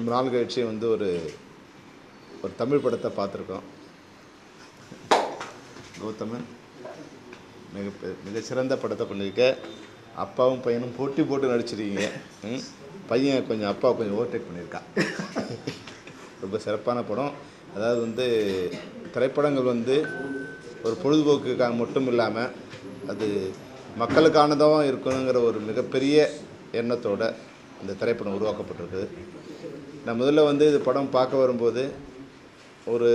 ரொம்ப நாள் கழிச்சு வந்து ஒரு தமிழ் படத்தை பார்த்துருக்கோம். கௌதமன் மிகச்சிறந்த படத்தை பண்ணியிருக்க. அப்பாவும் பையனும் போட்டி போட்டு நடிச்சிருக்கீங்க. பையன் கொஞ்சம் அப்பா கொஞ்சம் ஓவர்டேக் பண்ணியிருக்கான். ரொம்ப சிறப்பான படம். அதாவது வந்து திரைப்படங்கள் வந்து ஒரு பொழுதுபோக்குக்காக மட்டும் இல்லாமல் அது மக்களுக்கானதாக இருக்கணுங்கிற ஒரு மிகப்பெரிய எண்ணத்தோடு இந்த திரைப்படம் உருவாக்கப்பட்டிருக்கு. நான் முதல்ல வந்து இது படம் பார்க்க வரும்போது ஒரு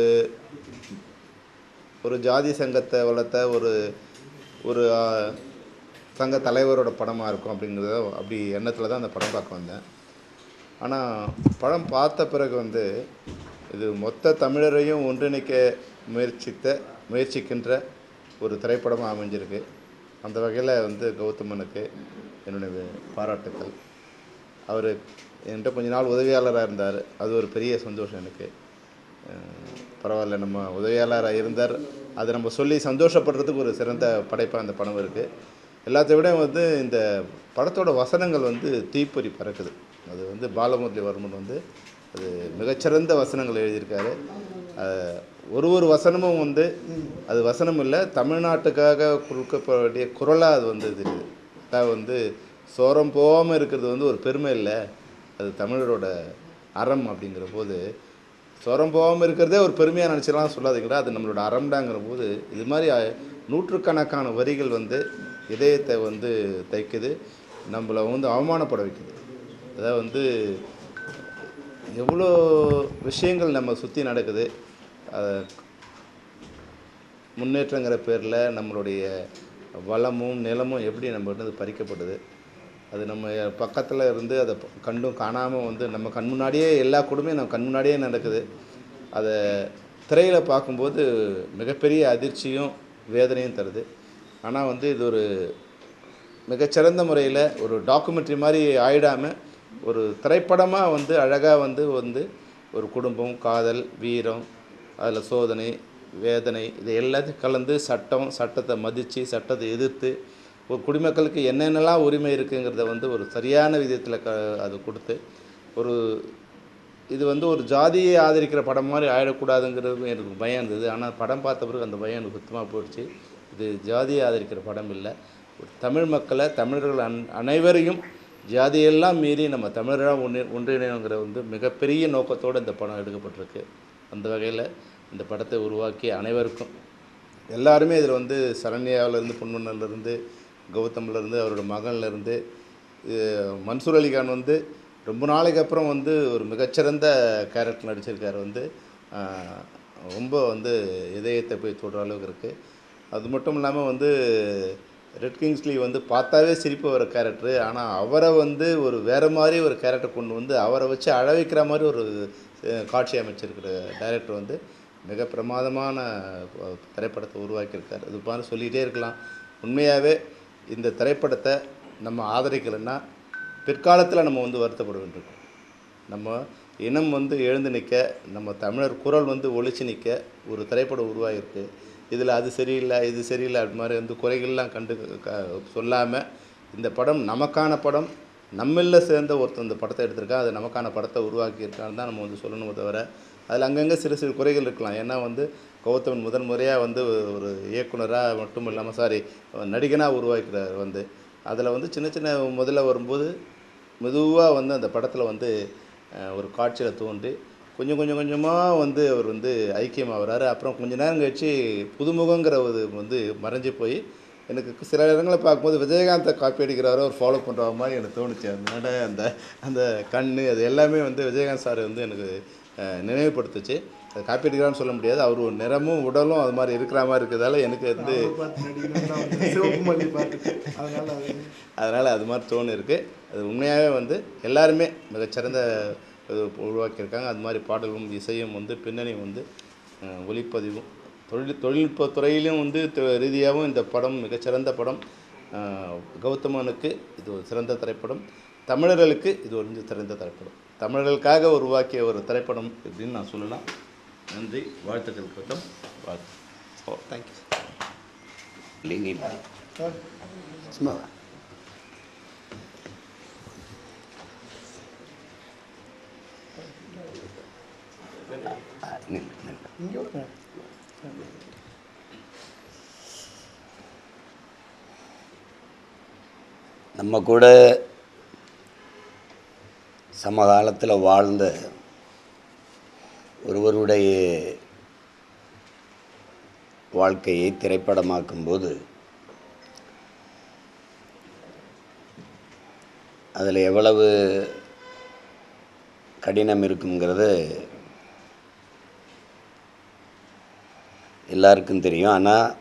ஒரு ஜாதி சங்கத்தை வளர்த்த ஒரு ஒரு சங்க தலைவரோட படமாக இருக்கும் அப்படிங்கிறத அப்படி எண்ணத்தில் தான் அந்த படம் பார்க்க வந்தேன். ஆனால் படம் பார்த்த பிறகு வந்து இது மொத்த தமிழரையும் ஒன்றிணைக்க முயற்சிக்கின்ற ஒரு திரைப்படமாக அமைஞ்சிருக்கு. அந்த வகையில் வந்து கௌதமனுக்கு என்னுடைய பாராட்டுக்கள். அவர் என்கிட்ட கொஞ்ச நாள் உதவியாளராக இருந்தார். அது ஒரு பெரிய சந்தோஷம் எனக்கு. பரவாயில்ல, நம்ம உதவியாளராக இருந்தார், அதை நம்ம சொல்லி சந்தோஷப்படுறதுக்கு ஒரு சிறந்த படைப்பாக அந்த படம் இருக்குது. எல்லாத்தை விட வந்து இந்த படத்தோட வசனங்கள் வந்து தீப்பொறி பறக்குது. அது வந்து பாலமுரளிவர்மன் வந்து அது மிகச்சிறந்த வசனங்கள் எழுதியிருக்காரு. ஒரு வசனமும் வந்து அது வசனம் இல்லை, தமிழ்நாட்டுக்காக கொடுக்கப்பட வேண்டிய குரலாக அது வந்து தெரியுது. அதாவது வந்து சோரம் போகாமல் இருக்கிறது வந்து ஒரு பெருமை இல்லை, அது தமிழரோட அறம். அப்படிங்கிற போது சோரம் போகாமல் இருக்கிறதே ஒரு பெருமையாக நினச்சிலாம் சொல்லாதீங்களா, அது நம்மளோட அறம்டாங்கிற போது இது மாதிரி நூற்றுக்கணக்கான வரிகள் வந்து இதயத்தை வந்து தைக்குது, நம்மளை வந்து அவமானப்பட வைக்குது. அதாவது வந்து எவ்வளோ விஷயங்கள் நம்ம சுற்றி நடக்குது. முன்னேற்றங்கிற பேரில் நம்மளுடைய வளமும் நிலமும் எப்படி நம்ம வந்து பறிக்கப்படுது. அது நம்ம பக்கத்தில் இருந்து அதை கண்டும் காணாமல் வந்து நம்ம கண் முன்னாடியே எல்லா கொடுமையும் நம்ம கண் முன்னாடியே நடக்குது. அதை திரையில் பார்க்கும்போது மிகப்பெரிய அதிர்ச்சியும் வேதனையும் தருது. ஆனால் வந்து இது ஒரு மிகச்சிறந்த முறையில் ஒரு டாக்குமெண்ட்ரி மாதிரி ஆயிடாமல் ஒரு திரைப்படமாக வந்து அழகாக வந்து ஒரு குடும்பம், காதல், வீரம், அதில் சோதனை, வேதனை, இது எல்லாத்தையும் கலந்து சட்டத்தை மதித்து சட்டத்தை எதிர்த்து ஒரு குடிமக்களுக்கு என்னென்னலாம் உரிமை இருக்குங்கிறத வந்து ஒரு சரியான விதத்தில் அது கொடுத்து ஒரு இது வந்து ஒரு ஜாதியை ஆதரிக்கிற படம் மாதிரி ஆகிடக்கூடாதுங்கிறது எனக்கு பயம் இருந்தது. ஆனால் படம் பார்த்த பிறகு அந்த பயம் எனக்கு சுத்தமாக போயிடுச்சு. இது ஜாதியை ஆதரிக்கிற படம் இல்லை, ஒரு தமிழ் மக்களை, தமிழர்கள் அனைவரையும் ஜாதியெல்லாம் மீறி நம்ம தமிழராக ஒன்றிணைங்கிற வந்து மிகப்பெரிய நோக்கத்தோடு இந்த படம் எடுக்கப்பட்டிருக்கு. அந்த வகையில் இந்த படத்தை உருவாக்கி அனைவருக்கும் எல்லாருமே இதில் வந்து சரண்யாவிலேருந்து, பொன்வண்ணன்லேருந்து, கௌதம்லேருந்து, அவரோட மகன்லேருந்து மன்சூர் அலிகான் வந்து ரொம்ப நாளைக்கு அப்புறம் வந்து ஒரு மிகச்சிறந்த கேரக்டர் நடிச்சிருக்காரு. வந்து ரொம்ப வந்து இதயத்தை போய் தொடுற அளவுக்கு இருக்குது. அது மட்டும் இல்லாமல் வந்து ரெட் கிங்ஸ்லி வந்து பார்த்தாவே சிரிப்பு வர கேரக்டரு. ஆனால் அவரை வந்து ஒரு வேறு மாதிரி ஒரு கேரக்டர் கொண்டு வந்து அவரை வச்சு அழ வைக்கிற மாதிரி ஒரு காட்சி அமைச்சிருக்கிற டைரக்டர் வந்து மிக பிரமாதமான திரைப்படத்தை உருவாக்கியிருக்கார். இது மாதிரி சொல்லிகிட்டே இருக்கலாம். உண்மையாகவே இந்த திரைப்படத்தை நம்ம ஆதரிக்கலைன்னா பிற்காலத்தில் நம்ம வந்து வருத்தப்பட வேண்டியிருக்கோம். நம்ம இனம் வந்து எழுந்து நிற்க, நம்ம தமிழர் குரல் வந்து ஒழிச்சு நிற்க ஒரு திரைப்படம் உருவாகிருக்கு. இதில் அது சரியில்லை, இது சரியில்லை அப்படி மாதிரி வந்து குறைகள்லாம் சொல்லாமல் இந்த படம் நமக்கான படம், நம்மள சேர்ந்த ஒருத்தர் இந்த படத்தை எடுத்திருக்கா, அது நமக்கான படத்தை உருவாக்கியிருக்கான்னு தான் நம்ம வந்து சொல்லணுமே தவிர அதில் அங்கங்கே சிறு குறைகள் இருக்கலாம். ஏன்னா வந்து கௌதமன் முதன் முறையாக வந்து ஒரு இயக்குனராக மட்டும் இல்லாமல் நடிகனாக உருவாக்கிறார். வந்து அதில் வந்து சின்ன முதல்ல வரும்போது மெதுவாக வந்து அந்த படத்தில் வந்து ஒரு காட்சியில் தோன்றி கொஞ்சமாக வந்து அவர் வந்து ஐக்கியமாகறாரு. அப்புறம் கொஞ்சம் நேரம் கழிச்சு புதுமுகங்கிற ஒரு வந்து மறைஞ்சி போய் எனக்கு சில இடங்களை பார்க்கும்போது விஜயகாந்தை காப்பி அடிக்கிறாரோ ஒரு ஃபாலோ பண்ணுற மாதிரி எனக்கு தோணுச்சு. அதனால அந்த கண் அது எல்லாமே வந்து விஜயகாந்த் சார் வந்து எனக்கு நினைவுபடுத்துச்சு. அதை காப்பி அடிக்கிறான்னு சொல்ல முடியாது, அவர் ஒரு நிறமும் உடலும் அது மாதிரி இருக்கிற மாதிரி இருக்கிறதால எனக்கு வந்து அதனால் அது மாதிரி தோணு இருக்குது. அது உண்மையாகவே வந்து எல்லாருமே மிகச்சிறந்த உருவாக்கியிருக்காங்க. அது மாதிரி பாடலும் இசையும் வந்து பின்னணியும் வந்து ஒளிப்பதிவும் தொழில்நுட்பத்துறையிலும் வந்து ரீதியாகவும் இந்த படம் மிகச்சிறந்த படம். கௌதமனுக்கு இது ஒரு சிறந்த திரைப்படம், தமிழர்களுக்கு இது ஒரு சிறந்த திரைப்படம், தமிழர்களுக்காக உருவாக்கிய ஒரு திரைப்படம் அப்படின்னு நான் சொல்லலாம். நன்றி, வாழ்த்துக்கள் கௌதம், வாழ்த்து. தேங்க்யூ. நம்ம கூட சமகாலத்தில் வாழ்ந்த ஒருவருடைய வாழ்க்கையை திரைப்படமாக்கும்போது அதில் எவ்வளவு கடினம் இருக்குங்கிறது எல்லாருக்கும் தெரியும். ஆனால்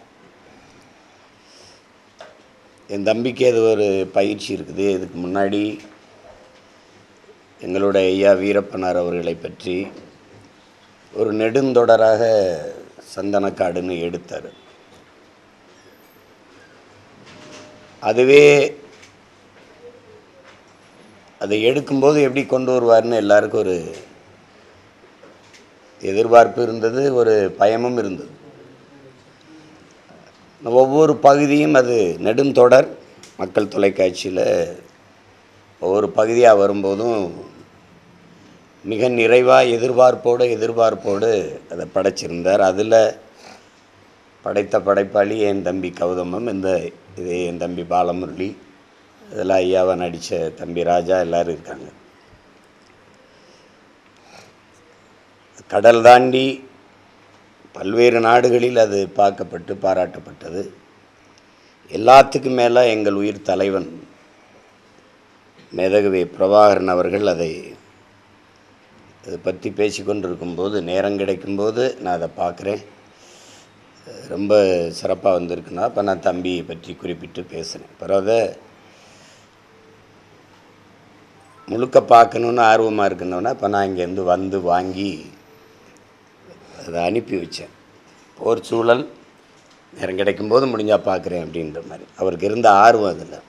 என் தம்பிக்கு அது ஒரு பயிற்சி இருக்குது. இதுக்கு முன்னாடி எங்களுடைய ஐயா வீரப்பனார் அவர்களை பற்றி ஒரு நெடுந்தொடராக சந்தனக்காடுன்னு எடுத்தார். அதுவே அதை எடுக்கும்போது எப்படி கொண்டு வருவார்னு எல்லாருக்கும் ஒரு எதிர்பார்ப்பு இருந்தது, ஒரு பயமும் இருந்தது. ஒவ்வொரு பகுதியும் அது நெடுந்தொடர் மக்கள் தொலைக்காட்சியில் ஒவ்வொரு பகுதியாக வரும்போதும் மிக நிறைவாக எதிர்பார்ப்போடு அதை படைச்சிருந்தார். அதில் படைத்த படைப்பாளி என் தம்பி கௌதமம், இதே என் தம்பி பாலமுரளி, இதில் ஐயாவை நடித்த தம்பி ராஜா எல்லோரும் இருக்காங்க. கடல் தாண்டி பல்வேறு நாடுகளில் அது பார்க்கப்பட்டு பாராட்டப்பட்டது. எல்லாத்துக்கும் மேலே எங்கள் உயிர் தலைவன் மேதகவி பிரபாகரன் அவர்கள் அதை பற்றி பேசிக்கொண்டிருக்கும்போது, நேரம் கிடைக்கும்போது நான் அதை பார்க்குறேன். ரொம்ப சிறப்பாக வந்திருக்குன்னா அப்போ நான் தம்பியை பற்றி குறிப்பிட்டு பேசுகிறேன். அப்புறம் அதை முழுக்க பார்க்கணுன்னு ஆர்வமாக இருக்குன்னொன்னே அப்போ நான் இங்கேருந்து வந்து வாங்கி அதை அனுப்பி வச்சேன். போர் சூழல், நேரம் கிடைக்கும்போது முடிஞ்சால் பார்க்குறேன் அப்படின்ற மாதிரி அவருக்கு இருந்த ஆர்வம் அதில்.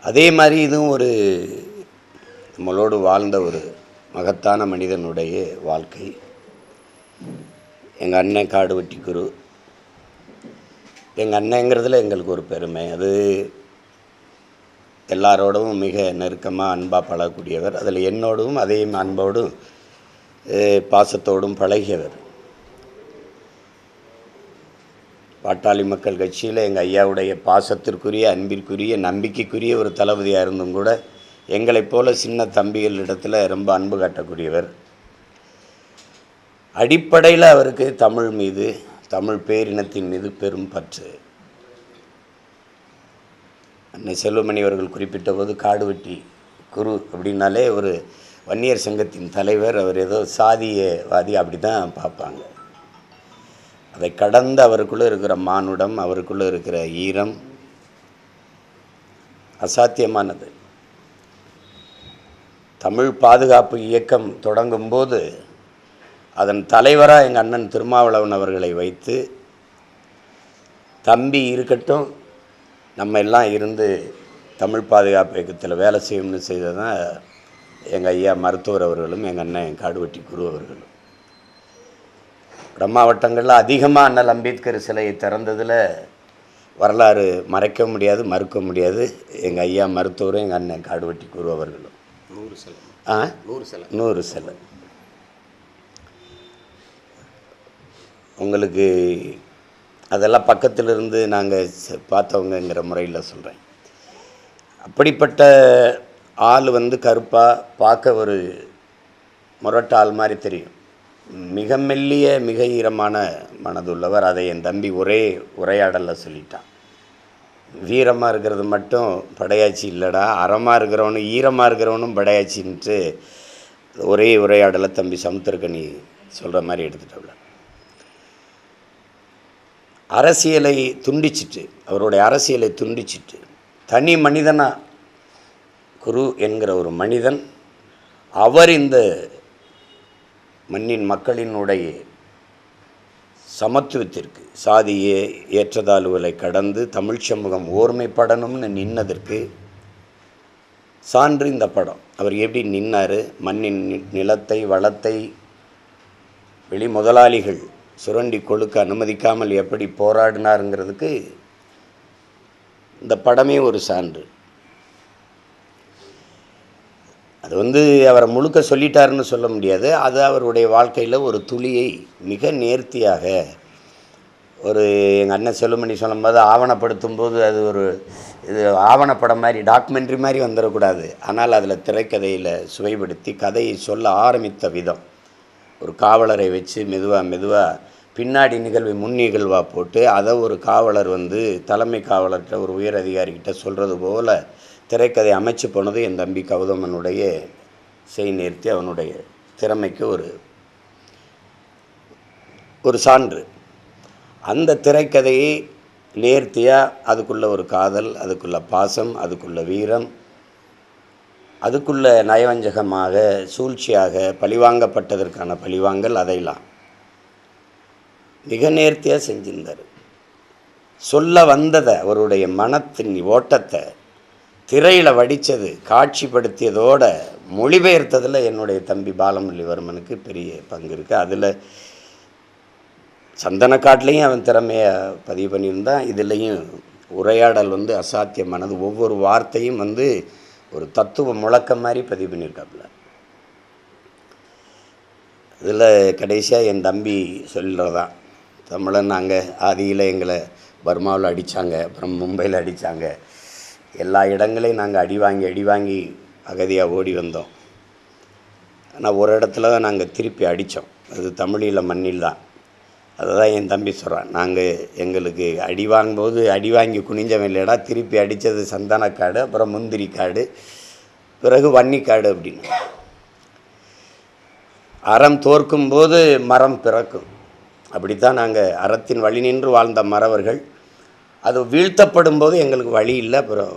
அதே மாதிரி இதுவும் ஒரு நம்மளோடு வாழ்ந்த ஒரு மகத்தான மனிதனுடைய வாழ்க்கை. எங்கள் அண்ணன் காடுவெட்டி குரு, எங்கள் அண்ணங்கிறதுல எங்களுக்கு ஒரு பெருமை. அது எல்லாரோடவும் மிக நெருக்கமாக அன்பாக பழகக்கூடியவர். அதில் என்னோடும் அதே அன்போடும் பாசத்தோடும் பழகியவர். பாட்டாளி மக்கள் கட்சியில் எங்கள் ஐயாவுடைய பாசத்திற்குரிய, அன்பிற்குரிய, நம்பிக்கைக்குரிய ஒரு தளபதியாக இருந்தும் கூட எங்களைப் போல சின்ன தம்பிகளிடத்தில் ரொம்ப அன்பு காட்டக்கூடியவர். அடிப்படையில் அவருக்கு தமிழ் மீது, தமிழ் பேரினத்தின் மீது பெரும் பற்று. அன்னை செல்வமணி அவர்கள் குறிப்பிட்ட போது காடுவெட்டி குரு அப்படின்னாலே ஒரு வன்னியர் சங்கத்தின் தலைவர், அவர் ஏதோ சாதியவாதி அப்படி தான் பார்ப்பாங்க. அதை கடந்து அவருக்குள்ளே இருக்கிற மானுடம், அவருக்குள்ளே இருக்கிற ஈரம் அசாத்தியமானது. தமிழ் பாதுகாப்பு இயக்கம் தொடங்கும்போது அதன் தலைவராக எங்கள் அண்ணன் திருமாவளவன் அவர்களை வைத்து, தம்பி இருக்கட்டும் நம்ம எல்லாம் இருந்து தமிழ் பாதுகாப்பு இயக்கத்தில் வேலை செய்யணும்னு செய்தது தான் எங்கள் ஐயா மருத்துவர் அவர்களும் எங்கள் அண்ணன் காடுவெட்டி குரு அவர்களும். வட மாவட்டங்களில் அதிகமாக அண்ணல் அம்பேத்கர் சிலையை திறந்ததில் வரலாறு மறைக்க முடியாது, மறுக்க முடியாது. எங்கள் ஐயா மருத்துவரும் எங்கள் அண்ணன் காடுவெட்டி குரு அவர்களும். 100 சிலை. உங்களுக்கு அதெல்லாம் பக்கத்திலிருந்து நாங்கள் பார்த்தவங்கங்கிற முறையில் சொல்கிறேன். அப்படிப்பட்ட ஆள் கருப்பாக பார்க்க ஒரு முரட்ட ஆள் மாதிரி தெரியும். மிக மெல்லிய, மிக ஈரமான மனதுள்ளவர். அதை என் தம்பி ஒரே உரையாடலில் சொல்லிட்டான். வீரமாக இருக்கிறது மட்டும் படையாச்சி இல்லைடா, அறமாக இருக்கிறவனும் ஈரமாக இருக்கிறவனும் படையாச்சின்ட்டு ஒரே உரையாடலை தம்பி சமுத்திரக்கனி சொல்கிற மாதிரி எடுத்துட்டவள. அரசியலை துண்டிச்சிட்டு, அவருடைய அரசியலை துண்டிச்சிட்டு தனி மனிதனாக குரு என்கிற ஒரு மனிதன், அவர் இந்த மண்ணின் மக்களினுடைய சமத்துவத்திற்கு, சாதிய ஏற்றத்தாழ்வுகளை கடந்து தமிழ் சமூகம் ஓர்மைப்படணும்னு நின்னதற்கு சான்று இந்த படம். அவர் எப்படி நின்னார், மண்ணின் நிலத்தை வளத்தை வெளி முதலாளிகள் சுரண்டி கொழுக்க அனுமதிக்காமல் எப்படி போராடினாருங்கிறதுக்கு இந்த படமே ஒரு சான்று. அது வந்து அவரை முழுக்க சொல்லிட்டாருன்னு சொல்ல முடியாது. அது அவருடைய வாழ்க்கையில் ஒரு துளியை மிக நேர்த்தியாக ஒரு எங்கள் அண்ணன் செல்லுமணி சொல்லும்போது ஆவணப்படுத்தும் போது அது ஒரு இது ஆவணப்படம் மாதிரி டாக்குமெண்ட்ரி மாதிரி வந்துடக்கூடாது. ஆனால் அதில் திரைக்கதையில் சுவைப்படுத்தி கதையை சொல்ல ஆரம்பித்த விதம், ஒரு காவலரை வச்சு மெதுவாக பின்னாடி நிகழ்வை முன் நிகழ்வாக போட்டு அதை ஒரு காவலர் வந்து தலைமை காவலர்கிட்ட ஒரு உயர் அதிகாரிகிட்ட சொல்கிறது போல் திரைக்கதை அமைச்சு போனது என் தம்பி கௌதமனுடைய நேர்த்தி, அவனுடைய திறமைக்கு ஒரு சான்று. அந்த திரைக்கதையை நேர்த்தியாக அதுக்குள்ள ஒரு காதல், அதுக்குள்ள பாசம், அதுக்குள்ள வீரம், அதுக்குள்ள நயவஞ்சகமாக சூழ்ச்சியாக பழிவாங்கப்பட்டதற்கான பழிவாங்கல், அதையெல்லாம் மிக நேர்த்தியாக செஞ்சிருந்தார். சொல்ல வந்ததை அவருடைய மனத்தின் ஓட்டத்தை திரையில் வடித்தது, காட்சிப்படுத்தியதோட மொழிபெயர்த்ததில் என்னுடைய தம்பி பாலமுரளிவர்மனுக்கு பெரிய பங்கு இருக்குது. அதில் சந்தனக்காட்டிலையும் அவன் திறமையை பதிவு பண்ணியிருந்தான். இதுலேயும் உரையாடல் வந்து அசாத்தியமானது. ஒவ்வொரு வார்த்தையும் வந்து ஒரு தத்துவ முழக்கம் மாதிரி பதிவு பண்ணியிருக்காப்புல. இதில் கடைசியாக என் தம்பி சொல்கிறதான், தமிழன் நாங்கள் ஆதியில் எங்களை பர்மாவில் அடித்தாங்க, அப்புறம் மும்பையில் அடித்தாங்க, எல்லா இடங்களையும் நாங்கள் அடி வாங்கி அகதியாக ஓடி வந்தோம். ஆனால் ஒரு இடத்துல தான் நாங்கள் திருப்பி அடித்தோம், அது தமிழீழ மண்ணில் தான். அதை தான் என் தம்பி சொல்கிறான், நாங்கள் எங்களுக்கு அடி வாங்கும்போது அடி வாங்கி குனிஞ்சவன் இல்லைடா, திருப்பி அடித்தது சந்தனக்காடு, அப்புறம் முந்திரி காடு, பிறகு வன்னிக்காடு அப்படின்னு. அறம் தோற்கும்போது மரம் பிறக்கும். அப்படித்தான் நாங்கள் அறத்தின் வழி நின்று வாழ்ந்த மறவர்கள். அது வீழ்த்தப்படும் போது எங்களுக்கு வழி இல்லை, அப்புறம்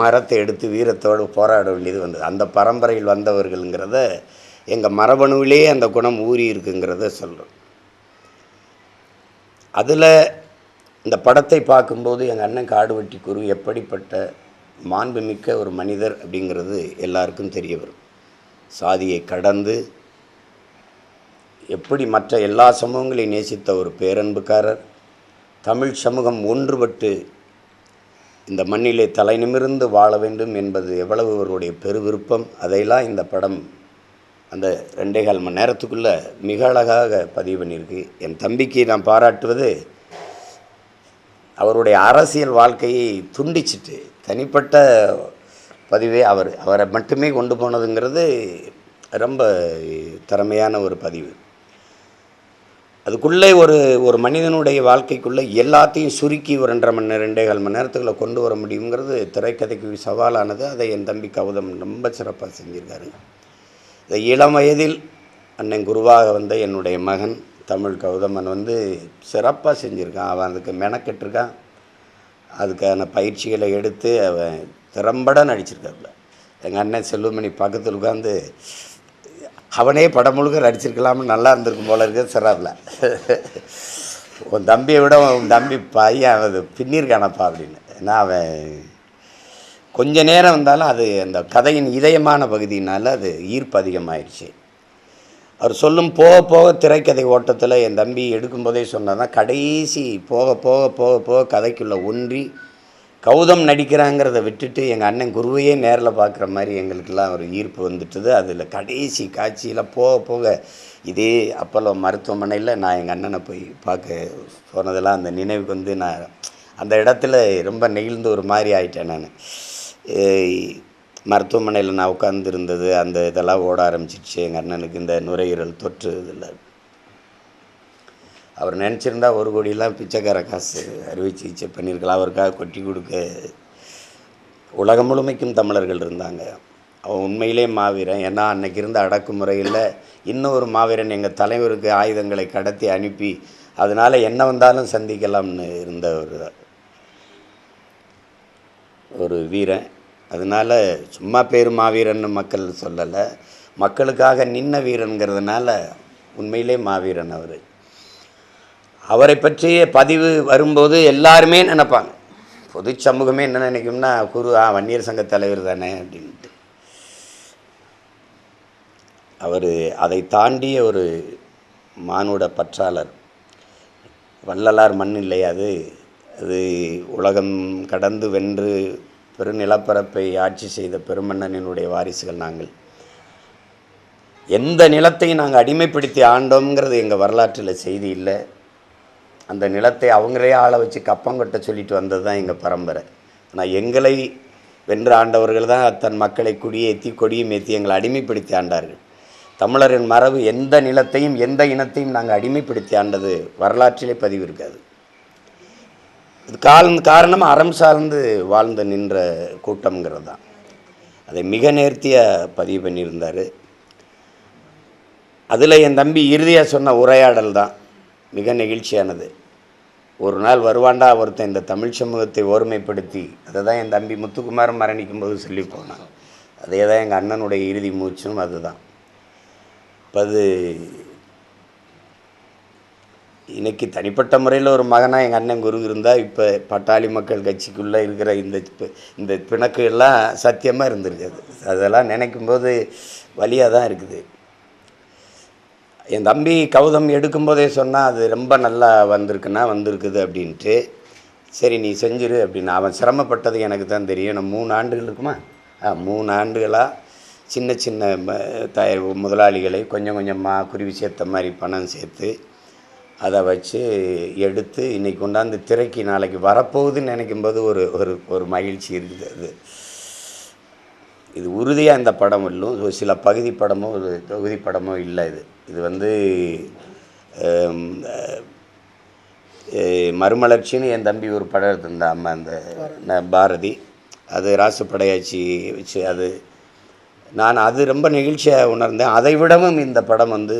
மரத்தை எடுத்து வீரத்தோடு போராட வேண்டியது வந்தது. அந்த பரம்பரையில் வந்தவர்கள்ங்கிறத எங்கள் மரபணுவிலே அந்த குணம் ஊறி இருக்குங்கிறத சொல்கிறோம். அதில் இந்த படத்தை பார்க்கும்போது எங்கள் அண்ணன் காடுவெட்டி குரு எப்படிப்பட்ட மாண்புமிக்க ஒரு மனிதர் அப்படிங்கிறது எல்லாருக்கும் தெரிய வரும். சாதியை கடந்து எப்படி மற்ற எல்லா சமூகங்களையும் நேசித்த ஒரு பேரன்புக்காரர், தமிழ் சமூகம் ஒன்றுபட்டு இந்த மண்ணிலே தலை நிமிர்ந்து வாழ வேண்டும் என்பது எவ்வளவு அவருடைய பெருவிருப்பம், அதையெல்லாம் இந்த படம் அந்த 2.25 மணி நேரத்துக்குள்ளே மிக அழகாக பதிவு பண்ணியிருக்கு. என் தம்பிக்கு நான் பாராட்டுவது, அவருடைய அரசியல் வாழ்க்கையை துண்டிச்சிட்டு தனிப்பட்ட பதிவே அவரை மட்டுமே கொண்டு போனதுங்கிறது ரொம்ப திறமையான ஒரு பதிவு. அதுக்குள்ளே ஒரு மனிதனுடைய வாழ்க்கைக்குள்ளே எல்லாத்தையும் சுருக்கி ஒரு 2.5 மணி நேரம் 2.25 மணி நேரத்துக்குள்ளே கொண்டு வர முடியுங்கிறது திரைக்கதைக்கு சவாலானது. அதை என் தம்பி கௌதமன் ரொம்ப சிறப்பாக செஞ்சுருக்காரு. இந்த இளம் வயதில் அண்ணன் குருவாக வந்த என்னுடைய மகன் தமிழ் கௌதமன் வந்து சிறப்பாக செஞ்சுருக்கான். அவன் அதுக்கு மெனக்கெட்டிருக்கான், அதுக்கான பயிற்சிகளை எடுத்து அவன் திறம்பட நடிச்சிருக்காப்புல. எங்கள் அண்ணன் செல்லுமணி பக்கத்தில் உட்காந்து அவனே படம் முழுக்க நடிச்சிருக்கலாம்னு நல்லா இருந்திருக்கும் போல இருக்க சிறாப்புல. உன் தம்பியை விட உன் தம்பி பையன் அது பின்னிருக்கானப்பா அப்படின்னு. ஏன்னா அவன் கொஞ்ச நேரம் வந்தாலும் அது அந்த கதையின் இதயமான பகுதியினால் அது ஈர்ப்பு அதிகமாகிடுச்சு. அவர் சொல்லும் போக போக திரைக்கதை ஓட்டத்தில் என் தம்பி எடுக்கும்போதே சொன்னதான், கடைசி போக போக போக போக கதைக்குள்ளே ஒன்றி கௌதம் நடிக்கிறாங்கிறத விட்டுட்டு எங்கள் அண்ணன் குருவையே நேரில் பார்க்குற மாதிரி எங்களுக்கெல்லாம் ஒரு ஈர்ப்பு வந்துட்டுது. அதில் கடைசி காட்சியில் போக போக இதே அப்போலோ மருத்துவமனையில் நான் எங்கள் அண்ணனை போய் பார்க்க போனதெல்லாம் அந்த நினைவுக்கு வந்து நான் அந்த இடத்துல ரொம்ப நெகிழ்ந்து ஒரு மாதிரி ஆயிட்டேன். நான் மருத்துவமனையில் நான் உட்காந்துருந்தது அந்த இதெல்லாம் ஓட ஆரம்பிச்சிடுச்சு. எங்கள் அண்ணனுக்கு இந்த நுரையீரல் தொற்று இதில் அவர் நினச்சிருந்தா 1 கோடியெலாம் பிச்சைக்கார காசு அறுவை சிகிச்சை பண்ணியிருக்கலாம். அவருக்காக கொட்டி கொடுக்க உலகம் முழுமைக்கும் தமிழர்கள் இருந்தாங்க. அவன் உண்மையிலே மாவீரன். ஏன்னா அன்னைக்கு இருந்த அடக்குமுறையில் இன்னொரு மாவீரன் எங்கள் தலைவருக்கு ஆயுதங்களை கடத்தி அனுப்பி அதனால் என்ன வந்தாலும் சந்திக்கலாம்னு இருந்த ஒரு வீரன். அதனால் சும்மா பேர் மாவீரன்னு மக்கள் சொல்லலை, மக்களுக்காக நின்ன வீரனுங்கிறதுனால உண்மையிலே மாவீரன் அவர். அவரை பற்றிய பதிவு வரும்போது எல்லாருமே நினைப்பாங்க, பொது சமூகமே என்ன நினைக்கும்னா குரு வன்னியர் சங்க தலைவர் தானே அப்படின்ட்டு. அவர் அதை தாண்டிய ஒரு மானுட பற்றாளர். வள்ளலார் மண் இல்லையா அது உலகம் கடந்து வென்று பெருநிலப்பரப்பை ஆட்சி செய்த பெருமன்னனினுடைய வாரிசுகள் நாங்கள். எந்த நிலத்தையும் நாங்கள் அடிமைப்படுத்தி ஆண்டோங்கிறது எங்கள் வரலாற்றில் செய்தி இல்லை. அந்த நிலத்தை அவங்களே ஆளை வச்சு கப்பங்கொட்ட சொல்லிட்டு வந்தது தான் எங்கள் பரம்பரை. ஆனால் எங்களை வென்று ஆண்டவர்கள் தான் தன் மக்களை குடியேற்றி கொடியும் ஏற்றி எங்களை அடிமைப்படுத்தி ஆண்டார்கள். தமிழரின் மரபு எந்த நிலத்தையும் எந்த இனத்தையும் நாங்கள் அடிமைப்படுத்தி ஆண்டது வரலாற்றிலே பதிவு இருக்காது. இது காரணம் அறம் சார்ந்து வாழ்ந்து நின்ற கூட்டம்ங்கிறது தான். அதை மிக நேர்த்தியாக பதிவு பண்ணியிருந்தார். அதில் என் தம்பி இறுதியாக சொன்ன உரையாடல் தான் மிக நெகிழ்ச்சியானது. ஒரு நாள் வருவாண்டா ஒருத்தன் இந்த தமிழ் சமூகத்தை ஓர்மைப்படுத்தி, அதை தான் என் தம்பி முத்துக்குமாரன் மரணிக்கும் போது சொல்லி போனான். அதே தான் எங்கள் அண்ணனுடைய இறுதி மூச்சும் அதுதான். இப்போ அது இன்றைக்கி தனிப்பட்ட முறையில் ஒரு மகனாக எங்கள் அண்ணன் குரு இருந்தால் இப்போ பட்டாளி மக்கள் கட்சிக்குள்ளே இருக்கிற இந்த பிணக்கு எல்லாம் சத்தியமாக இருந்திருக்காது. அதெல்லாம் நினைக்கும்போது வலியாக தான் இருக்குது. என் தம்பி கௌதம் எடுக்கும்போதே சொன்னால் அது ரொம்ப நல்லா வந்திருக்குது அப்படின்ட்டு. சரி நீ செஞ்சிரு அப்படின்னு. அவன் சிரமப்பட்டது எனக்கு தான் தெரியும். நான் 3 ஆண்டுகள் இருக்குமா 3 ஆண்டுகளாக சின்ன சின்ன முதலாளிகளை கொஞ்சம் கொஞ்சமாக குருவி சேர்த்த மாதிரி பணம் சேர்த்து அதை வச்சு எடுத்து இன்றைக்கி கொண்டாந்து திரைக்கு நாளைக்கு வரப்போகுதுன்னு நினைக்கும்போது ஒரு ஒரு ஒரு மகிழ்ச்சி இருக்குது. அது இது உறுதியாக இந்த படம் இல்லையும் ஒரு சில பகுதி படமோ ஒரு தொகுதி படமோ இல்லை. இது வந்து மறுமலர்ச்சின்னு என் தம்பி ஒரு படம் எடுத்திருந்தான் அம்மா அந்த பாரதி. அது ராசுப்படையாச்சி வச்சு அது ரொம்ப நெகிழ்ச்சியாக உணர்ந்தேன். அதை விடவும் இந்த படம் வந்து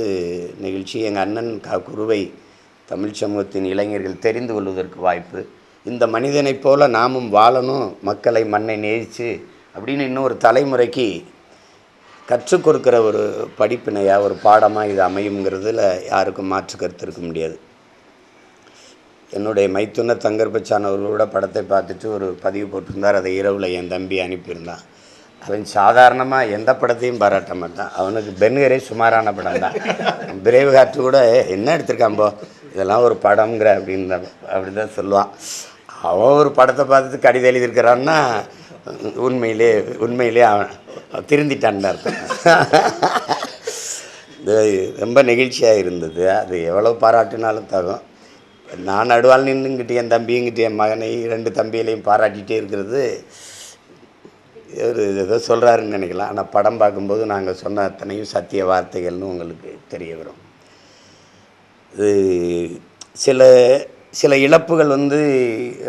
நிகழ்ச்சி. எங்கள் அண்ணன் குருவை தமிழ் சமூகத்தின் இளைஞர்கள் தெரிந்து கொள்வதற்கு வாய்ப்பு. இந்த மனிதனைப் போல நாமும் வாழணும், மக்களை மண்ணை நேசித்து அப்படின்னு இன்னொரு தலைமுறைக்கு கற்றுக் கொடுக்குற ஒரு படிப்பினையாக ஒரு பாடமாக இது அமையுங்கிறதுல யாருக்கும் மாற்று கருத்து இருக்க முடியாது. என்னுடைய மைத்துன தங்கர்பச்சான் அவர்களோட படத்தை பார்த்துட்டு ஒரு பதிவு போட்டிருந்தார். அதை இரவில் என் தம்பி அனுப்பியிருந்தான். அவன் சாதாரணமாக எந்த படத்தையும் பாராட்ட மாட்டான். அவனுக்கு பென்கரே சுமாரான படம் தான். பிரேவ் ஹார்ட் கூட என்ன எடுத்திருக்காம்போ இதெல்லாம் ஒரு படம்ங்கிற அப்படி தான் சொல்லுவான். அவன் ஒரு படத்தை பார்த்துட்டு கடிதம் எழுதியிருக்கிறான்னா உண்மையிலே அவன் திருந்திட்டான்னு அர்த்தம். ரொம்ப நெகிழ்ச்சியாக இருந்தது. அது எவ்வளோ பாராட்டினாலும் தகும். நான் நடுவால் நின்றுங்கிட்டு என் தம்பிங்கிட்ட என் மகனை 2 தம்பிகளையும் பாராட்டிகிட்டே இருக்கிறது ஒரு ஏதோ சொல்கிறாருன்னு நினைக்கலாம். ஆனால் படம் பார்க்கும்போது நாங்கள் சொன்ன அத்தனையும் சத்திய வார்த்தைகள்னு உங்களுக்கு தெரிய வரும். இது சில இழப்புகள் வந்து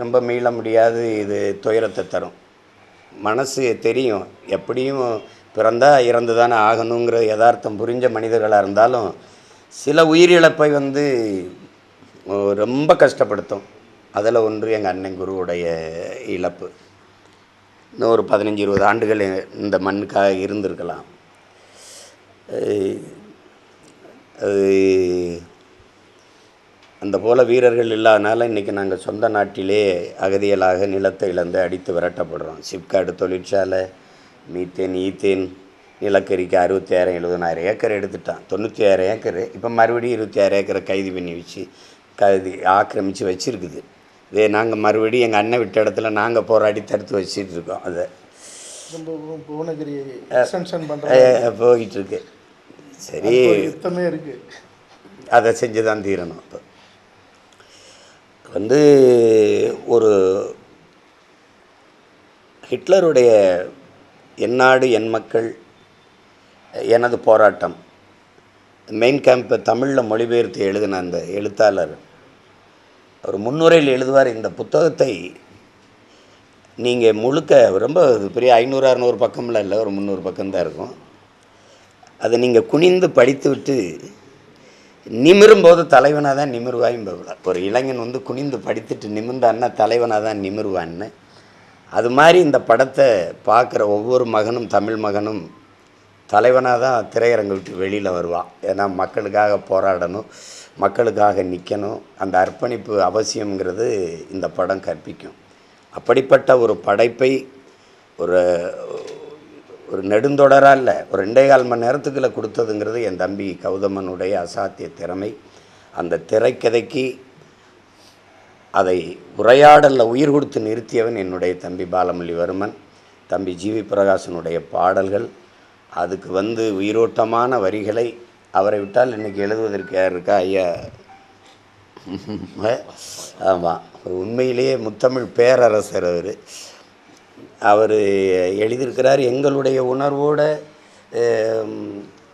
ரொம்ப மீள முடியாது. இது துயரத்தை தரும். மனசு தெரியும் எப்படியும் பிறந்தால் இறந்து தானே ஆகணுங்கிற யதார்த்தம் புரிஞ்ச மனிதர்களாக இருந்தாலும் சில உயிரிழப்பை வந்து ரொம்ப கஷ்டப்படுத்தும். அதில் ஒன்று எங்கள் அண்ணன் குருவுடைய இழப்பு. இன்னும் ஒரு 15-20 ஆண்டுகள் இந்த மண்ணுக்காக இருந்திருக்கலாம். அது அந்த போல் வீரர்கள் இல்லாதனால இன்றைக்கி நாங்கள் சொந்த நாட்டிலே அகதிகளாக நிலத்தை இழந்து அடித்து விரட்டப்படுறோம். சிப்காடு தொழிற்சாலை, மீத்தேன் ஈத்தேன் நிலக்கரிக்கு 66,000-70,000 ஏக்கர் எடுத்துட்டான். 96 ஏக்கர் இப்போ மறுபடியும் 26 ஏக்கரை கைது பண்ணி வச்சு ஆக்கிரமித்து வச்சுருக்குது. இதே நாங்கள் மறுபடியும் எங்கள் அண்ணன் விட்ட இடத்துல நாங்கள் போராடி தடுத்து வச்சுட்டு இருக்கோம். அதை புவனகிரி போயிட்டுருக்கு. சரி இருக்குது, அதை செஞ்சு தான் தீரணும். இப்போ வந்து ஒரு ஹிட்லருடைய என் நாடு என் மக்கள் எனது போராட்டம் மெயின் கேம்பை தமிழில் மொழிபெயர்த்து எழுதின அந்த எழுத்தாளர் அவர் முன்னுரையில் எழுதுவார், இந்த புத்தகத்தை நீங்கள் முழுக்க ரொம்ப பெரிய 500-600 பக்கம்லாம் இல்லை, ஒரு 300 பக்கம்தான் இருக்கும். அதை நீங்கள் குனிந்து படித்து விட்டு நிமிரும்போது தலைவனாக தான் நிமிர்வாயும் போகலாம். ஒரு இளைஞன் வந்து குனிந்து படித்துட்டு நிமிர்ந்தான்னா தலைவனாக தான் நிமிர்வான்னு. அது மாதிரி இந்த படத்தை பார்க்குற ஒவ்வொரு மகனும் தமிழ் மகனும் தலைவனாக தான் திரையரங்கை விட்டு வெளியில் வருவான். ஏன்னா மக்களுக்காக போராடணும், மக்களுக்காக நிற்கணும். அந்த அர்ப்பணிப்பு அவசியங்கிறது இந்த படம் கற்பிக்கும். அப்படிப்பட்ட ஒரு படைப்பை ஒரு நெடுந்தொடராக இல்லை, ஒரு 2.25 மணி நேரத்துக்குள்ளே கொடுத்ததுங்கிறது என் தம்பி கௌதமனுடைய அசாத்திய திறமை. அந்த திரைக்கதைக்கு அதை உரையாடலில் உயிர் கொடுத்து நிறுத்தியவன் என்னுடைய தம்பி பாலமுரளிவர்மன். தம்பி ஜிவி பிரகாசனுடைய பாடல்கள், அதுக்கு உயிரோட்டமான வரிகளை அவரை விட்டால் இன்றைக்கி எழுதுவதற்கு யார் இருக்கா? ஐயா. ஆமாம், உண்மையிலேயே முத்தமிழ் பேரரசர் அவர் எழுதியிருக்கிறார். எங்களுடைய உணர்வோடு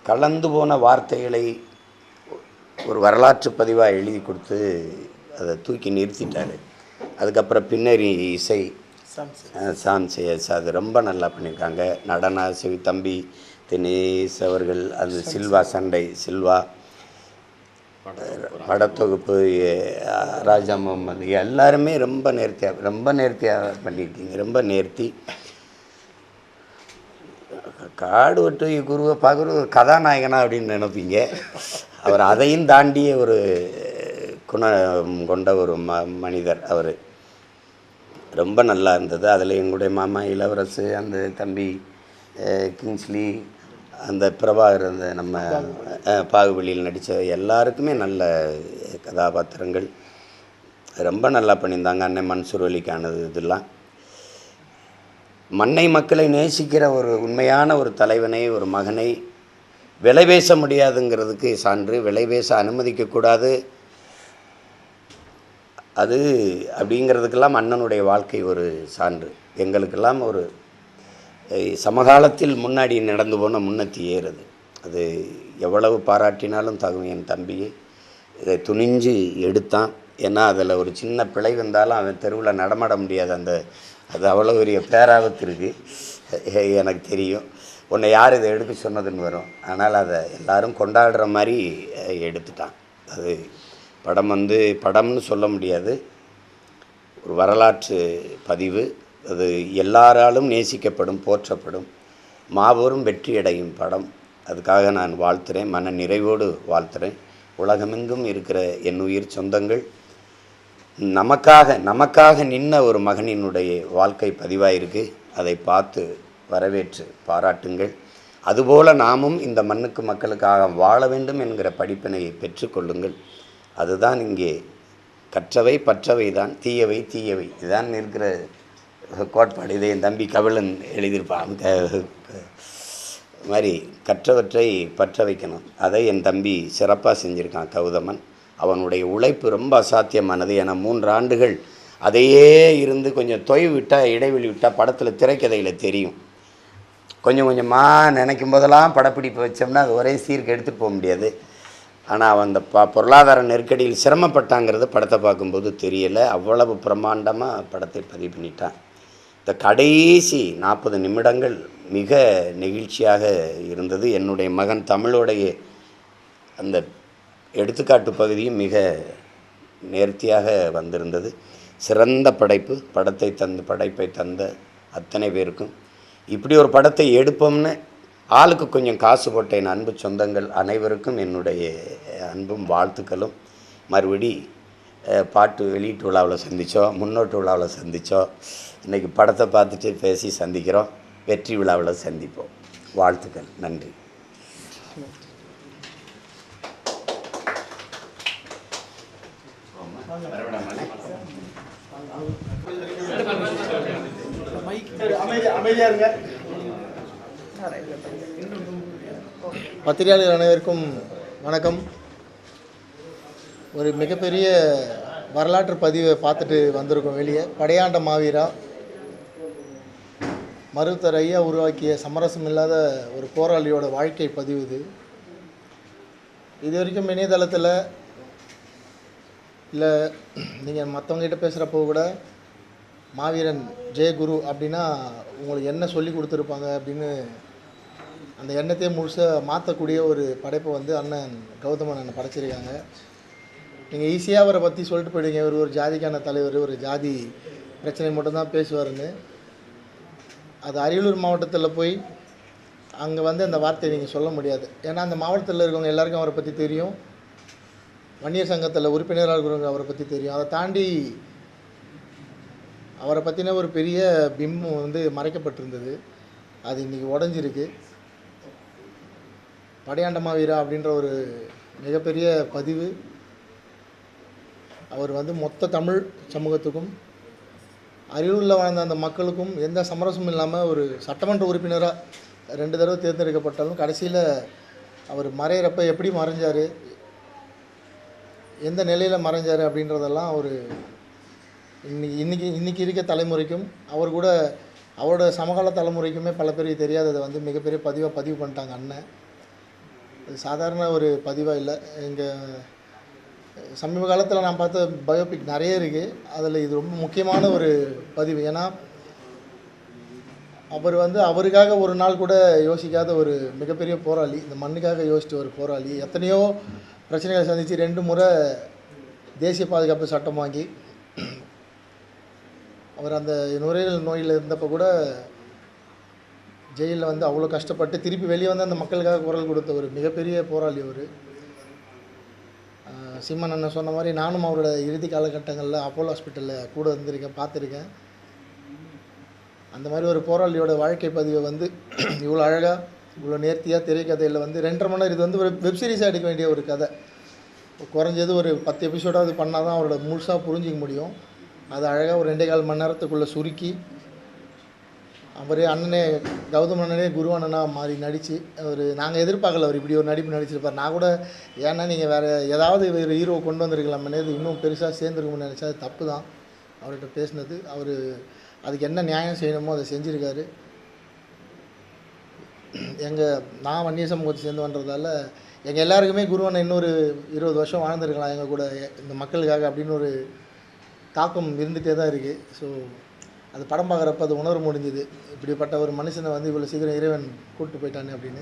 கலந்து போன வார்த்தைகளை ஒரு வரலாற்று பதிவாக எழுதி கொடுத்து அதை தூக்கி நிறுத்திட்டார். அதுக்கப்புறம் பின்னணி இசை சாம்சேஸ் அது ரொம்ப நல்லா பண்ணியிருக்காங்க. நடன தம்பி தினேஷ் அவர்கள், அது சில்வா சண்டை சில்வா படத்தொகுப்பு ராஜா முகமது எல்லாருமே ரொம்ப நேர்த்தியாக பண்ணியிருக்கீங்க. ரொம்ப நேர்த்தி. காடு வெட்டு குருவை பார்க்குற கதாநாயகனா அப்படின்னு நினைப்பீங்க. அவர் அதையும் தாண்டிய ஒரு குணம் கொண்ட ஒரு மனிதர். அவர் ரொம்ப நல்லா இருந்தது. அதில் எங்களுடைய மாமா இளவரசு, அந்த தம்பி கிங்ஸ்லி, அந்த பிரபாகர், அந்த நம்ம பாகுபலியில் நடித்த எல்லாருக்குமே நல்ல கதாபாத்திரங்கள் ரொம்ப நல்லா பண்ணியிருந்தாங்க. அண்ணன் மன்சூர் அலிக்கானது இதெல்லாம் மண்ணை மக்களை நேசிக்கிற ஒரு உண்மையான ஒரு தலைவனை, ஒரு மகனை விலை பேச முடியாதுங்கிறதுக்கு சான்று. விலை பேச அனுமதிக்கக்கூடாது அது அப்படிங்கிறதுக்கெல்லாம் அண்ணனுடைய வாழ்க்கை ஒரு சான்று. எங்களுக்கெல்லாம் ஒரு சமகாலத்தில் முன்னாடி நடந்து போன முன்னத்தி ஏறுது. அது எவ்வளவு பாராட்டினாலும் தகும். என் தம்பியை இதை துணிஞ்சு எடுத்தான். ஏன்னா அதில் ஒரு சின்ன பிழை வந்தாலும் அவன் தெருவில் நடமாட முடியாது. அது அவ்வளோ பெரிய பேராபத்து இருக்குது. எனக்கு தெரியும். உன்னை யார் இதை எடுக்க சொன்னதுன்னு வரும். ஆனால் அதை எல்லாரும் கொண்டாடுற மாதிரி எடுத்துட்டான். அது படம் படம்னு சொல்ல முடியாது, ஒரு வரலாற்று பதிவு. அது எல்லாராலும் நேசிக்கப்படும், போற்றப்படும், மாபெரும் வெற்றியடையும் படம். அதுக்காக நான் வாழ்த்துறேன், மன நிறைவோடு வாழ்த்துறேன். உலகமெங்கும் இருக்கிற என் உயிர் சொந்தங்கள் நமக்காக நின்ன ஒரு மகனினுடைய வாழ்க்கை பதிவாயிருக்கு. அதை பார்த்து வரவேற்று பாராட்டுங்கள். அதுபோல் நாமும் இந்த மண்ணுக்கு மக்களுக்காக வாழ வேண்டும் என்கிற படிப்பினையை பெற்றுக்கொள்ளுங்கள். அதுதான் இங்கே கற்றவை பற்றவை தான், தீயவை இதுதான் இருக்கிற கோட்பாடு. இதை என் தம்பி கபிலன் எழுதியிருப்பான். மாதிரி கற்றவற்றை பற்ற வைக்கணும். அதை என் தம்பி சிறப்பாக செஞ்சுருக்கான் கௌதமன். அவனுடைய உழைப்பு ரொம்ப அசாத்தியமானது. ஏன்னா 3 ஆண்டுகள் அதையே இருந்து கொஞ்சம் தொய்வு விட்டால், இடைவெளி விட்டால் படத்தில் திரைக்கதையில் தெரியும். கொஞ்சமாக நினைக்கும் போதெல்லாம் படப்பிடிப்பு வச்சோம்னா அது ஒரே சீருக்கு எடுத்துகிட்டு போக முடியாது. ஆனால் அவன் அந்த பொருளாதார நெருக்கடியில் சிரமப்பட்டாங்கிறது படத்தை பார்க்கும்போது தெரியலை. அவ்வளவு பிரம்மாண்டமாக படத்தை பதிவு பண்ணிட்டான். இந்த கடைசி 40 நிமிடங்கள் மிக நெகிழ்ச்சியாக இருந்தது. என்னுடைய மகன் தமிழோடைய அந்த எடுத்துக்காட்டு பகுதியும் மிக நேர்த்தியாக வந்திருந்தது. சிறந்த படைப்பு. படைப்பை தந்த அத்தனை பேருக்கும், இப்படி ஒரு படத்தை எடுப்போம்னு ஆளுக்கு கொஞ்சம் காசு போட்ட என் அன்பு சொந்தங்கள் அனைவருக்கும் என்னுடைய அன்பும் வாழ்த்துக்களும். மறுபடி பாட்டு வெளியீட்டு விழாவில் சந்தித்தோம், முன்னோட்டு விழாவில் சந்தித்தோம். இன்றைக்கி படத்தை பார்த்துட்டு பேசி சந்திக்கிறோம். வெற்றி விழாவில் சந்திப்போம். வாழ்த்துக்கள். நன்றி. பத்திரிகையாளர்கள் அனைவருக்கும் வணக்கம். ஒரு மிகப்பெரிய வரலாற்று பதிவை பார்த்துட்டு வந்திருக்கோம் வெளியே. படையாண்ட மாவீரா, மருத்துவர் ஐயா உருவாக்கிய சமரசம் இல்லாத ஒரு போராளியோட வாழ்க்கை பதிவு இது வரைக்கும் இணையதளத்தில் இல்லை நீங்கள் மற்றவங்ககிட்ட பேசுகிறப்போ கூட மாவீரன் ஜெயகுரு அப்படின்னா உங்களுக்கு என்ன சொல்லி கொடுத்துருப்பாங்க அப்படின்னு அந்த எண்ணத்தையே முழுசாக மாற்றக்கூடிய ஒரு படைப்பை அண்ணன் கௌதமன் அண்ணன் படைச்சிருக்காங்க. நீங்கள் ஈஸியாக அவரை பற்றி சொல்லிட்டு போயிடுங்க, இவர் ஒரு ஜாதிக்கான தலைவர், ஒரு ஜாதி பிரச்சனை மட்டும்தான் பேசுவார்னு. அது அரியலூர் மாவட்டத்தில் போய் அங்கே அந்த வார்த்தையை நீங்கள் சொல்ல முடியாது. ஏன்னா அந்த மாவட்டத்தில் இருக்கவங்க எல்லாருக்கும் அவரை பற்றி தெரியும். வன்னியர் சங்கத்தில் உறுப்பினராக இருக்கிறவங்க அவரை பற்றி தெரியும். அதை தாண்டி அவரை பற்றின ஒரு பெரிய பிம்பம் மறைக்கப்பட்டிருந்தது. அது இன்றைக்கி உடஞ்சிருக்கு. படையாண்ட மாவீரா அப்படின்ற ஒரு மிகப்பெரிய பதிவு அவர் வந்து மொத்த தமிழ் சமூகத்துக்கும் அரியலூரில் வாழ்ந்த அந்த மக்களுக்கும் எந்த சமரசமும் இல்லாமல் ஒரு சட்டமன்ற உறுப்பினராக 2 தடவை தேர்ந்தெடுக்கப்பட்டாலும் கடைசியில் அவர் மறையிறப்ப எப்படி மறைஞ்சார், எந்த நிலையில் மறைஞ்சார் அப்படின்றதெல்லாம் அவர் இன்றைக்கி இருக்க தலைமுறைக்கும் அவர் கூட அவரோட சமகால தலைமுறைக்குமே பல பேருக்கு தெரியாததை வந்து மிகப்பெரிய பதிவு பண்ணிட்டாங்க அண்ணன். அது சாதாரண ஒரு பதிவாக இல்லை. எங்கள் சமீப காலத்தில் நான் பார்த்த பயோபிக் நிறைய இருக்குது, அதில் இது ரொம்ப முக்கியமான ஒரு பதிவு. ஏன்னா அவர் வந்து அவருக்காக ஒரு நாள் கூட யோசிக்காத ஒரு மிகப்பெரிய போராளி, இந்த மண்ணுக்காக யோசித்த ஒரு போராளி. எத்தனையோ பிரச்சனைகளை சந்தித்து 2 முறை தேசிய பாதுகாப்பு சட்டம் வாங்கி அவர் அந்த நுரையீரல் நோயில் இருந்தப்போ கூட ஜெயிலில் வந்து அவ்வளோ கஷ்டப்பட்டு திருப்பி வெளியே வந்து அந்த மக்களுக்காக குரல் கொடுத்த ஒரு மிகப்பெரிய போராளி அவர். சீமான் அண்ணன் சொன்ன மாதிரி நானும் அவரோட இறுதி காலகட்டங்களில் அப்போலோ ஹாஸ்பிட்டலில் கூட இருந்திருக்கேன், பார்த்துருக்கேன். அந்த மாதிரி ஒரு போராளியோட வாழ்க்கை பதிவை வந்து இவ்வளோ அழகாக இவ்வளோ நேர்த்தியாக திரைக்கதையில் வந்து 2.5 மணி நேரம், இது வந்து ஒரு வெப்சீரிஸாக எடுக்க வேண்டிய ஒரு கதை. குறைஞ்சது ஒரு 10 எபிசோடாவது பண்ணால் தான் அவரோட முழுசாக புரிஞ்சிக்க முடியும். அது அழகாக ஒரு 2.25 மணி நேரத்துக்குள்ளே சுருக்கி அவரே அண்ணனே கௌதம் அண்ணனே குரு அண்ணனாக மாறி நடித்து அவர் நாங்கள் எதிர்பார்க்கல அவர் இப்படி ஒரு நடிப்பு நடிச்சிருப்பார். நான் கூட ஏன்னா நீங்கள் வேறு ஏதாவது ஒரு ஹீரோ கொண்டு வந்திருக்கலாமே, இது இன்னும் பெருசாக சேர்ந்துருக்கும்னு நினச்சா அது தப்பு தான். அவர்கிட்ட பேசினது அவர் அதுக்கு என்ன நியாயம் செய்யணுமோ அதை செஞ்சுருக்காரு. நான் வன்னிய சமூகத்தை சேர்ந்து வந்ததால் எங்கள் எல்லாருக்குமே குருவனை இன்னொரு 20 வருஷம் வாழ்ந்துருக்கலாம் எங்கள் கூட இந்த மக்களுக்காக அப்படின்னு ஒரு தாக்கம் இருந்துகிட்டே தான் இருக்குது. ஸோ அது படம் பார்க்குறப்ப அது உணர முடிஞ்சுது, இப்படிப்பட்ட ஒரு மனுஷனை வந்து இவ்வளோ சீக்கிரம் இறைவன் கூப்பிட்டு போயிட்டானே அப்படின்னு.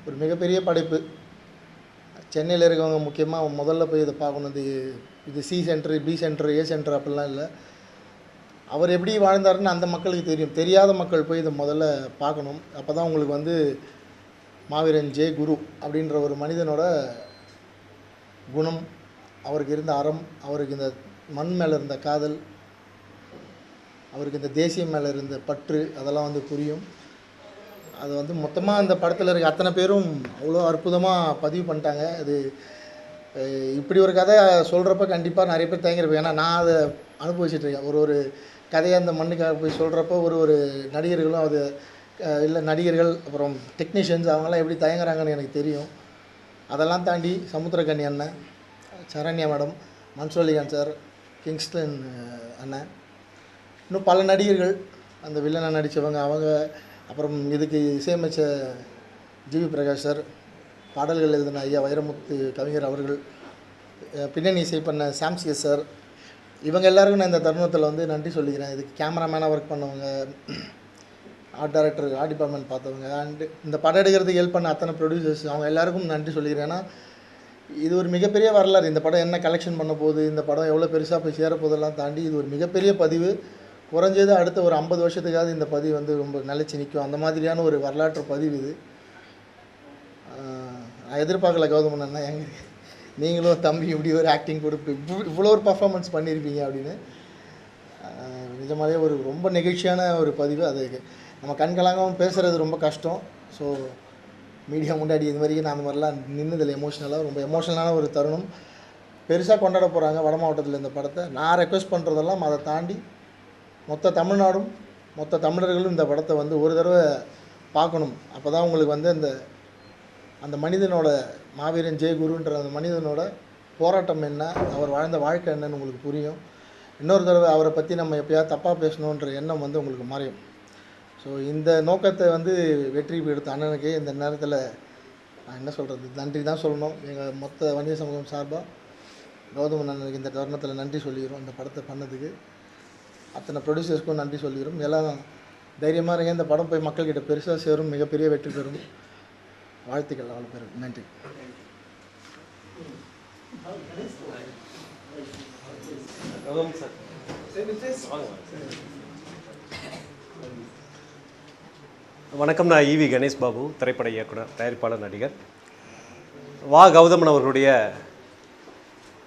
ஒரு மிகப்பெரிய படைப்பு. சென்னையில் இருக்கவங்க முக்கியமாக முதல்ல போய் இதை பார்க்கணும். இது C centre, B centre, A centre அப்படிலாம் இல்லை. அவர் எப்படி வாழ்ந்தாருன்னு அந்த மக்களுக்கு தெரியும். தெரியாத மக்கள் போய் இதை முதல்ல பார்க்கணும். அப்போ தான் உங்களுக்கு வந்து மாவீரன் ஜே குரு அப்படின்ற ஒரு மனிதனோட குணம், அவருக்கு இருந்த அறம், அவருக்கு இந்த மண் மேலே இருந்த காதல், அவருக்கு இந்த தேசியம் மேலே இருந்த பற்று, அதெல்லாம் வந்து புரியும். அது வந்து மொத்தமாக அந்த படத்தில் இருக்க அத்தனை பேரும் அவ்வளோ அற்புதமாக பதிவு பண்ணிட்டாங்க. அது இப்படி ஒரு கதை சொல்கிறப்ப கண்டிப்பாக நிறைய பேர் தயங்கிருப்பேன். ஏன்னா நான் அதை அனுபவிச்சிட்ருக்கேன். ஒரு கதையை அந்த மண்ணுக்காக போய் சொல்கிறப்போ ஒரு நடிகர்களும் அது இல்லை நடிகர்கள் அப்புறம் டெக்னீஷியன்ஸ் அவங்களாம் எப்படி தயங்குறாங்கன்னு எனக்கு தெரியும். அதெல்லாம் தாண்டி சமுத்திரக்கனி அண்ணன், சரண்யா மேடம், மன்சோலிகான் சார், கிங்ஸ்டன் அண்ணன், இன்னும் பல நடிகர்கள் அந்த வில்லனை நடித்தவங்க அவங்க, அப்புறம் இதுக்கு இசையமைச்ச ஜிவி பிரகாஷ் சார், பாடல்கள் எழுதின ஐயா வைரமுத்து கவிஞர் அவர்கள், பின்னணி இசை பண்ண சாம்சியஸ் சார், இவங்க எல்லாருக்கும் நான் இந்த தருணத்தில் வந்து நன்றி சொல்லிக்கிறேன். இதுக்கு கேமராமேனாக ஒர்க் பண்ணவங்க, ஆர்ட் டைரக்டர், ஆர்ட் டிபார்ட்மெண்ட் பார்த்தவங்க, அண்டு இந்த படம் எடுக்கிறதுக்கு ஹெல்ப் பண்ண அத்தனை ப்ரொடியூசர்ஸ், அவங்க எல்லாருக்கும் நன்றி சொல்லிக்கிறேன். ஏன்னா இது ஒரு மிகப்பெரிய வரலாறு. இந்த படம் என்ன கலெக்ஷன் பண்ண போகுது, இந்த படம் எவ்வளோ பெருசாக போய் சேரப்போதெல்லாம் தாண்டி இது ஒரு மிகப்பெரிய பதிவு. குறைஞ்சது அடுத்த ஒரு 50 வருஷத்துக்காவது இந்த பதிவு வந்து ரொம்ப நிலைச்சி நிற்கும். அந்த மாதிரியான ஒரு வரலாற்று பதிவு இது. நான் எதிர்பார்க்கல கௌதமன் அண்ணா நீங்களும் தம்பி இப்படி ஒரு ஆக்டிங் கொடுத்து இவ்வளோ ஒரு பர்ஃபார்மன்ஸ் பண்ணியிருப்பீங்க அப்படின்னு. நிஜமாலே ஒரு ரொம்ப நெகிழ்ச்சியான ஒரு பதிவு. அது நம்ம கண்களாகவும் பேசுகிறது ரொம்ப கஷ்டம். ஸோ மீடியா முன்னாடி இது வரைக்கும் நான் அந்த மாதிரிலாம் நின்னதில்லை. எமோஷ்னலாக ரொம்ப எமோஷ்னலான ஒரு தருணம். பெருசாக கொண்டாட போகிறாங்க வட மாவட்டத்தில் இந்த படத்தை. நான் ரெக்வெஸ்ட் பண்ணுறதெல்லாம் அதை தாண்டி மொத்த தமிழ்நாடும் மொத்த தமிழர்களும் இந்த படத்தை வந்து ஒரு தடவை பார்க்கணும். அப்போ தான் உங்களுக்கு வந்து அந்த மனிதனோட மாவீரன் ஜெய குருன்ற அந்த மனிதனோட போராட்டம் என்ன, அவர் வாழ்ந்த வாழ்க்கை என்னன்னு உங்களுக்கு புரியும். இன்னொரு தடவை அவரை பற்றி நம்ம எப்போயாவது தப்பாக பேசணுன்ற எண்ணம் வந்து உங்களுக்கு மறையும். ஸோ இந்த நோக்கத்தை வந்து வெற்றி எடுத்த அண்ணனுக்கே இந்த நேரத்தில் நான் என்ன சொல்கிறது, நன்றி தான் சொல்லணும். எங்கள் மொத்த வன்னிய சமூகம் சார்பாக கௌதமன் அண்ணனுக்கு இந்த தருணத்தில் நன்றி சொல்லிக்கிறோம். இந்த படத்தை பண்ணதுக்கு அத்தனை ப்ரொடியூசர்ஸ்க்கும் நன்றி சொல்லிக்கிறோம். எல்லாம் தைரியமாக இருங்க. இந்த படம் போய் மக்கள்கிட்ட பெருசாக சேரும், மிகப்பெரிய வெற்றி பெறும். வாழ்த்துக்கள் அவ்வளோ பேருக்கு. நன்றி. வணக்கம். நான் ஈவி கணேஷ் பாபு, திரைப்பட இயக்குனர், தயாரிப்பாளர், நடிகர். வா கௌதமன் அவர்களுடைய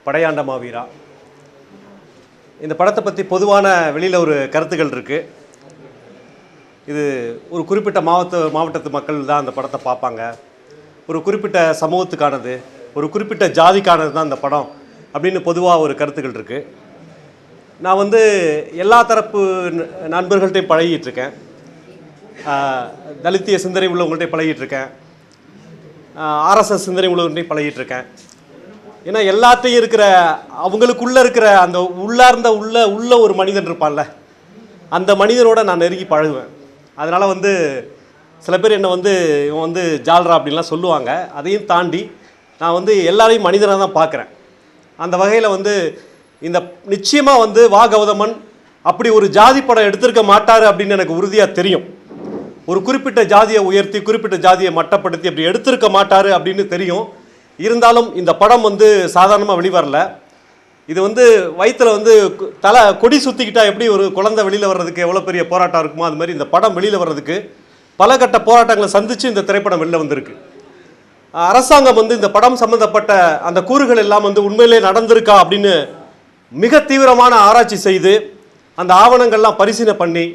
படையாண்ட மாவீரா இந்த படத்தை பற்றி பொதுவான வெளியில் ஒரு கருத்துக்கள் இருக்குது. இது ஒரு குறிப்பிட்ட மாவட்டத்து மக்கள் தான் அந்த படத்தை பார்ப்பாங்க, ஒரு குறிப்பிட்ட சமூகத்துக்கானது, ஒரு குறிப்பிட்ட ஜாதிக்கானது தான் இந்த படம் அப்படின்னு பொதுவாக ஒரு கருத்துக்கள் இருக்குது. நான் வந்து எல்லா தரப்பு நண்பர்கள்ட்டையும் பழகிட்டுருக்கேன். தலித்திய சிந்தனை உள்ளவங்கள்ட்டையும் பழகிட்டுருக்கேன். ஆர்எஸ்எஸ் சிந்தனை உள்ளவங்கள்ட்டையும் பழகிட்டுருக்கேன். ஏன்னா எல்லாத்தையும் இருக்கிற அவங்களுக்குள்ளே இருக்கிற அந்த உள்ளார்ந்த உள்ள ஒரு மனிதன் இருப்பான்ல, அந்த மனிதனோட நான் நெருங்கி பழகுவேன். அதனால் வந்து சில பேர் என்னை வந்து இவன் வந்து ஜால்ரா அப்படின்லாம் சொல்லுவாங்க. அதையும் தாண்டி நான் வந்து எல்லாரையும் மனிதனாக தான் பார்க்குறேன். அந்த வகையில் வந்து இந்த நிச்சயமாக வந்து வா கௌதமன் அப்படி ஒரு ஜாதி படம் எடுத்திருக்க மாட்டார் அப்படின்னு எனக்கு உறுதியாக தெரியும். ஒரு குறிப்பிட்ட ஜாதியை உயர்த்தி குறிப்பிட்ட ஜாதியை மட்டப்படுத்தி அப்படி எடுத்திருக்க மாட்டார் அப்படின்னு தெரியும். இருந்தாலும் இந்த படம் வந்து சாதாரணமாக வெளிவரல. இது வந்து வயிற்றில் வந்து கொடி சுற்றிக்கிட்டால் எப்படி ஒரு குழந்தை வெளியில் வர்றதுக்கு எவ்வளோ பெரிய போராட்டம் இருக்குமோ அது மாதிரி இந்த படம் வெளியில் வர்றதுக்கு பல கட்ட போராட்டங்களை சந்தித்து இந்த திரைப்படம் வெளில வந்திருக்கு. அரசாங்கம் வந்து இந்த படம் சம்மந்தப்பட்ட அந்த கூறுகள் எல்லாம் வந்து உண்மையிலே நடந்திருக்கா அப்படின்னு மிக தீவிரமான ஆராய்ச்சி செய்து அந்த ஆவணங்கள்லாம் பரிசீலனை பண்ணி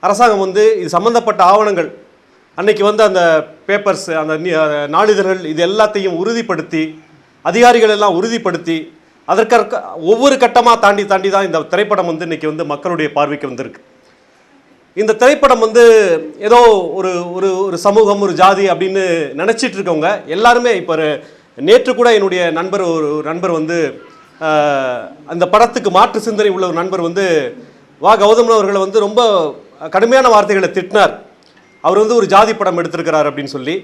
அரசாங்கம் வந்து இது சம்மந்தப்பட்ட ஆவணங்கள் அன்னைக்கு வந்து அந்த பேப்பர்ஸ் அந்த நாளிதழ்கள் இது எல்லாத்தையும் உறுதிப்படுத்தி அதிகாரிகள் எல்லாம் உறுதிப்படுத்தி அதற்காக ஒவ்வொரு கட்டமாக தாண்டி தான் இந்த திரைப்படம் வந்து இன்றைக்கி வந்து மக்களுடைய பார்வைக்கு வந்திருக்கு. இந்த திரைப்படம் வந்து ஏதோ ஒரு ஒரு ஒரு சமூகம் ஒரு ஜாதி அப்படின்னு நினச்சிட்டு இருக்கவங்க எல்லாருமே இப்போ நேற்று கூட என்னுடைய ஒரு நண்பர் வந்து அந்த படத்துக்கு மாற்று சிந்தனை உள்ள ஒரு நண்பர் வந்து வா கௌதமன் அவர்களை வந்து ரொம்ப கடுமையான வார்த்தைகளை திட்டினார். அவர் வந்து ஒரு ஜாதி படம் எடுத்திருக்கிறார் அப்படின்னு சொல்லி.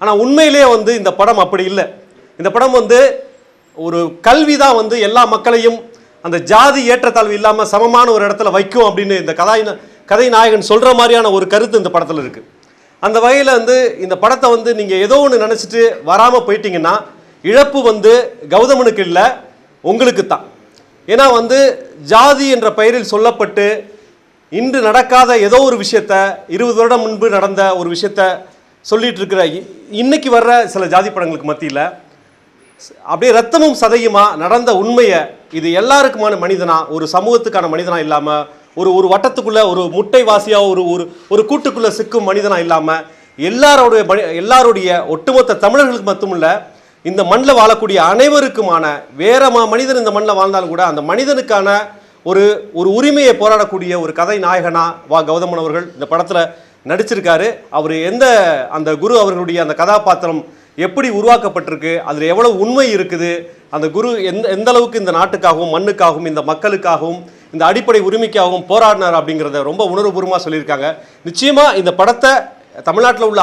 ஆனால் உண்மையிலேயே வந்து இந்த படம் அப்படி இல்லை. இந்த படம் வந்து ஒரு கல்வி தான் வந்து எல்லா மக்களையும் அந்த ஜாதி ஏற்றத்தாழ்வு இல்லாமல் சமமான ஒரு இடத்துல வைக்கும் அப்படின்னு இந்த கதை நாயகன் சொல்கிற மாதிரியான ஒரு கருத்து இந்த படத்தில் இருக்குது. அந்த வகையில் வந்து இந்த படத்தை வந்து நீங்கள் ஏதோ ஒன்று நினச்சிட்டு வராமல் போயிட்டீங்கன்னா இழப்பு வந்து கௌதமனுக்கு இல்லை, உங்களுக்கு தான். ஏன்னா வந்து ஜாதி என்ற பெயரில் சொல்லப்பட்டு இன்று நடக்காத ஏதோ ஒரு விஷயத்த 20 வருடம் முன்பு நடந்த ஒரு விஷயத்த சொல்லிட்டு இருக்கிற இன்னைக்கு வர்ற சில ஜாதி படங்களுக்கு மத்தியில் அப்படியே ரத்தமும் சதையுமா நடந்த உண்மையை இது எல்லாருக்குமான மனிதனா ஒரு சமூகத்துக்கான மனிதனா இல்லாமல் ஒரு வட்டத்துக்குள்ளே ஒரு முட்டைவாசியாக ஒரு கூட்டுக்குள்ளே சிக்கும் மனிதனாக இல்லாமல் எல்லாருடைய ஒட்டுமொத்த தமிழர்களுக்கு மட்டுமில்ல இந்த மண்ணில் வாழக்கூடிய அனைவருக்குமான வேற மனிதன் இந்த மண்ணில் வாழ்ந்தாலும் கூட அந்த மனிதனுக்கான ஒரு உரிமையை போராடக்கூடிய ஒரு கதை நாயகனா வா கௌதமன் அவர்கள் இந்த படத்தில் நடிச்சிருக்காரு. அவர் அந்த குரு அவர்களுடைய அந்த கதாபாத்திரம் எப்படி உருவாக்கப்பட்டிருக்கு, அதில் எவ்வளோ உண்மை இருக்குது, அந்த குரு எந்த அளவுக்கு இந்த நாட்டுக்காகவும் மண்ணுக்காகவும் இந்த மக்களுக்காகவும் இந்த அடிப்படை உரிமைக்காகவும் போராடினார் அப்படிங்கிறத ரொம்ப உணர்வுபூர்வமாக சொல்லியிருக்காங்க. நிச்சயமாக இந்த படத்தை தமிழ்நாட்டில் உள்ள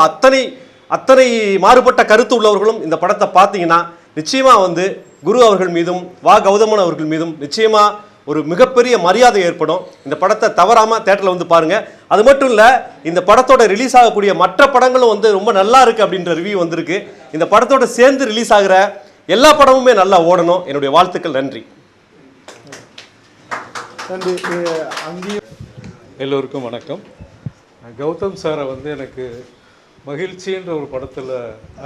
அத்தனை மாறுபட்ட கருத்து உள்ளவர்களும் இந்த படத்தை பார்த்தீங்கன்னா நிச்சயமாக வந்து குரு அவர்கள் மீதும் வா கௌதமன் அவர்கள் மீதும் நிச்சயமாக ஒரு மிகப்பெரிய மரியாதை ஏற்படும். இந்த படத்தை தவறாமல் தேட்டரில் வந்து பாருங்கள். அது மட்டும் இல்லை, இந்த படத்தோட ரிலீஸ் ஆகக்கூடிய மற்ற படங்களும் வந்து ரொம்ப நல்லா இருக்குது அப்படின்ற ரிவ்யூ வந்திருக்கு. இந்த படத்தோட சேர்ந்து ரிலீஸ் ஆகிற எல்லா படமுமே நல்லா ஓடணும். என்னுடைய வாழ்த்துக்கள். நன்றி. எல்லோருக்கும் வணக்கம். கௌதம் சாரை வந்து எனக்கு மகிழ்ச்சின்ற ஒரு படத்தில்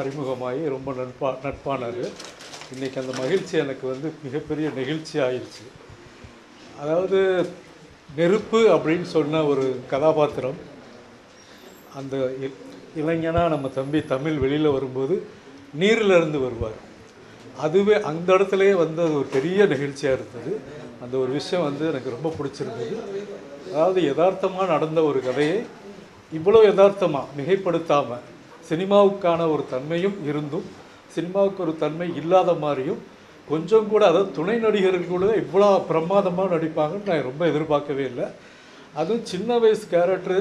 அறிமுகமாகி ரொம்ப நட்பானார். இன்றைக்கி அந்த மகிழ்ச்சி எனக்கு வந்து மிகப்பெரிய நெகிழ்ச்சி ஆயிடுச்சு. அதாவது நெருப்பு அப்படின்னு சொன்ன ஒரு கதாபாத்திரம் அந்த இளைஞனாக நம்ம தம்பி தமிழ் வெளியில் வரும்போது நீரிலிருந்து வருவார். அதுவே அந்த இடத்துலையே வந்து அது ஒரு பெரிய நிகழ்ச்சியாக இருந்தது. அந்த ஒரு விஷயம் வந்து எனக்கு ரொம்ப பிடிச்சிருந்தது. அதாவது யதார்த்தமாக நடந்த ஒரு கதையை இவ்வளோ யதார்த்தமாக மிகைப்படுத்தாமல் சினிமாவுக்கான ஒரு தன்மையும் இருந்தும் சினிமாவுக்கு ஒரு தன்மை இல்லாத மாதிரியும் கொஞ்சம் கூட, அதாவது துணை நடிகர்கள் கூட இவ்வளோ பிரமாதமாக நடிப்பாங்கன்னு நான் ரொம்ப எதிர்பார்க்கவே இல்லை. அதுவும் சின்ன வயசு கேரக்டரு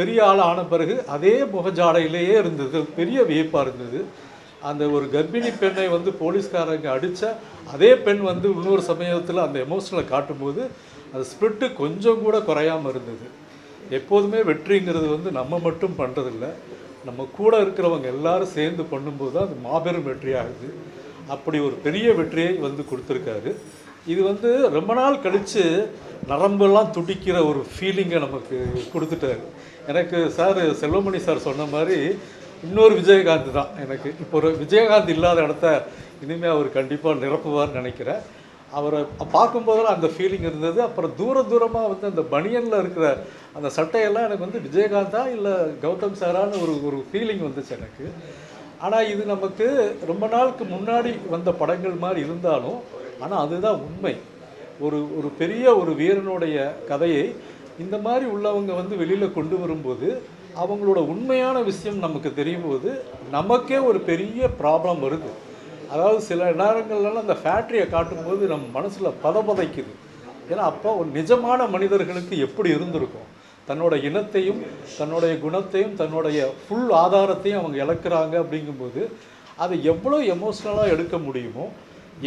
பெரிய ஆள் ஆன பிறகு அதே முகஜாடையிலேயே இருந்தது. பெரிய வியப்பாக இருந்தது. அந்த ஒரு கர்ப்பிணி பெண்ணை வந்து போலீஸ்காரங்க அடித்த அதே பெண் வந்து இன்னொரு சமயத்தில் அந்த எமோஷனலை காட்டும்போது அது ஸ்பிரிட்டு கொஞ்சம் கூட குறையாமல் இருந்தது. எப்போதுமே வெற்றிங்கிறது வந்து நம்ம மட்டும் பண்ணுறதில்ல, நம்ம கூட இருக்கிறவங்க எல்லாரும் சேர்ந்து பண்ணும்போது தான் அது மாபெரும் வெற்றியாகுது. அப்படி ஒரு பெரிய வெற்றியை வந்து கொடுத்துருக்காரு. இது வந்து ரொம்ப நாள் கழித்து நரம்பெல்லாம் துடிக்கிற ஒரு ஃபீலிங்கை நமக்கு கொடுத்துட்டாரு. எனக்கு சார் செல்வமணி சார் சொன்ன மாதிரி இன்னொரு விஜயகாந்த் தான் எனக்கு. இப்போ ஒரு விஜயகாந்த் இல்லாத இடத்த இனிமேல் அவர் கண்டிப்பாக நிரப்புவார்னு நினைக்கிறேன். அவரை பார்க்கும்போதெல்லாம் அந்த ஃபீலிங் இருந்தது. அப்புறம் தூரமாக வந்து அந்த பனியனில் இருக்கிற அந்த சட்டையெல்லாம் எனக்கு வந்து விஜயகாந்தா இல்லை கௌதம் சாரான்னு ஒரு ஃபீலிங் வந்துச்சு எனக்கு. ஆனால் இது நமக்கு ரொம்ப நாளுக்கு முன்னாடி வந்த படங்கள் மாதிரி இருந்தாலும், ஆனால் அதுதான் உண்மை. ஒரு ஒரு பெரிய ஒரு வீரனுடைய கதையை இந்த மாதிரி உள்ளவங்க வந்து வெளியில் கொண்டு வரும்போது, அவங்களோட உண்மையான விஷயம் நமக்கு தெரியும் போது நமக்கே ஒரு பெரிய ப்ராப்ளம் வருது. அதாவது சில நேரங்கள்லாம் அந்த ஃபேக்ட்ரியை காட்டும்போது நம்ம மனசில் பதபதைக்குது. ஏன்னா அப்போ ஒரு நிஜமான மனிதர்களுக்கு எப்படி இருந்திருக்கும், தன்னோட இனத்தையும் தன்னுடைய குணத்தையும் தன்னுடைய ஃபுல் ஆதாரத்தையும் அவங்க இழக்கிறாங்க. அப்படிங்கும்போது அதை எவ்வளோ எமோஷ்னலாக எடுக்க முடியுமோ,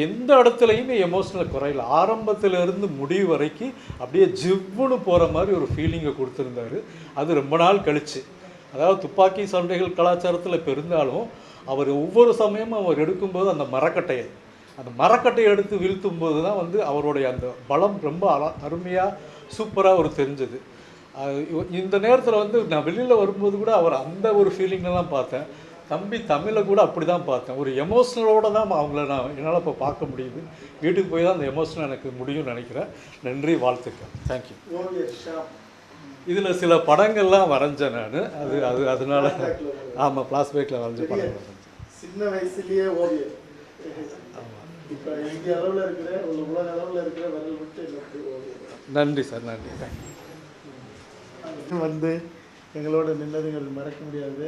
எந்த இடத்துலையுமே எமோஷ்னல் குறையில, ஆரம்பத்திலிருந்து முடிவு வரைக்கும் அப்படியே ஜிவ்வுன்னு போகிற மாதிரி ஒரு ஃபீலிங்கை கொடுத்துருந்தாரு. அது ரொம்ப நாள் கழிச்சு, அதாவது துப்பாக்கி சண்டைகள் கலாச்சாரத்தில் இப்போ இருந்தாலும் அவர் ஒவ்வொரு சமயமும் அவர் எடுக்கும்போது அந்த மரக்கட்டையை எடுத்து வீழ்த்தும் போது தான் வந்து அவருடைய அந்த பலம் ரொம்ப அருமையாக சூப்பராக ஒரு தெரிஞ்சது. இந்த நேரத்தில் வந்து நான் வெளியில் வரும்போது கூட அவர் அந்த ஒரு ஃபீலிங்லாம் பார்த்தேன். தம்பி தமிழை கூட அப்படி தான் பார்த்தேன். ஒரு எமோஷ்னலோடு தான் அவங்கள என்னால் இப்போ பார்க்க முடியுது. வீட்டுக்கு போய் தான் அந்த எமோஷனல் எனக்கு முடியும்னு நினைக்கிறேன். நன்றி, வாழ்த்துக்கள். தேங்க்யூ. இதில் சில படங்கள்லாம் வரைஞ்சேன் நான். அதனால ஆமாம், ஃப்ளாஷ்பேக்கில் வரைஞ்ச படம் வரைஞ்சேன். சின்ன வயசுலேயே ஓவியம். இப்போ இந்திய அளவில் இருக்கிற உலக அளவில் இருக்கிற விரல் விட்டு நன்றி சார், நன்றி, தேங்க்யூ. வந்து எங்களோட நின்னதுங்கிறது மறக்க முடியாது.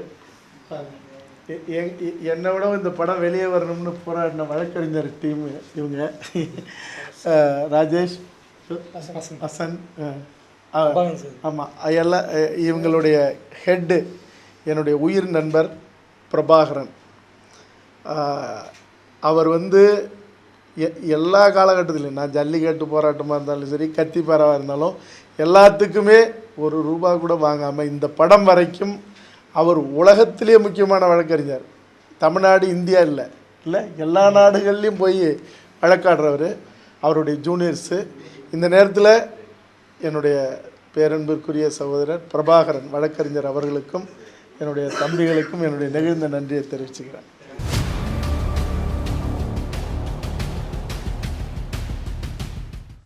என்னை விட இந்த படம் வெளியே வரணும்னு போராடின வழக்கறிஞர் டீம் இவங்க. ராஜேஷ், ஹசன், ஆமாம், எல்லாம் இவங்களுடைய ஹெட்டு என்னுடைய உயிர் நண்பர் பிரபாகரன். அவர் வந்து எல்லா காலகட்டத்திலையும், நான் ஜல்லிக்கட்டு போராட்டமாக இருந்தாலும் சரி, கத்திப்பாராவாக இருந்தாலும் எல்லாத்துக்குமே ஒரு ரூபா கூட வாங்காமல் இந்த படம் வரைக்கும் அவர் உலகத்திலே முக்கியமான வழக்கறிஞர். தமிழ்நாடு, இந்தியா இல்லை எல்லா நாடுகள்லேயும் போய் வழக்காடுறவர். அவருடைய ஜூனியர்ஸு. இந்த நேரத்தில் என்னுடைய பேரன்பிற்குரிய சகோதரர் பிரபாகரன் வழக்கறிஞர் அவர்களுக்கும் என்னுடைய தம்பிகளுக்கும் என்னுடைய நெகிழ்ந்த நன்றியை தெரிவிச்சுக்கிறேன்.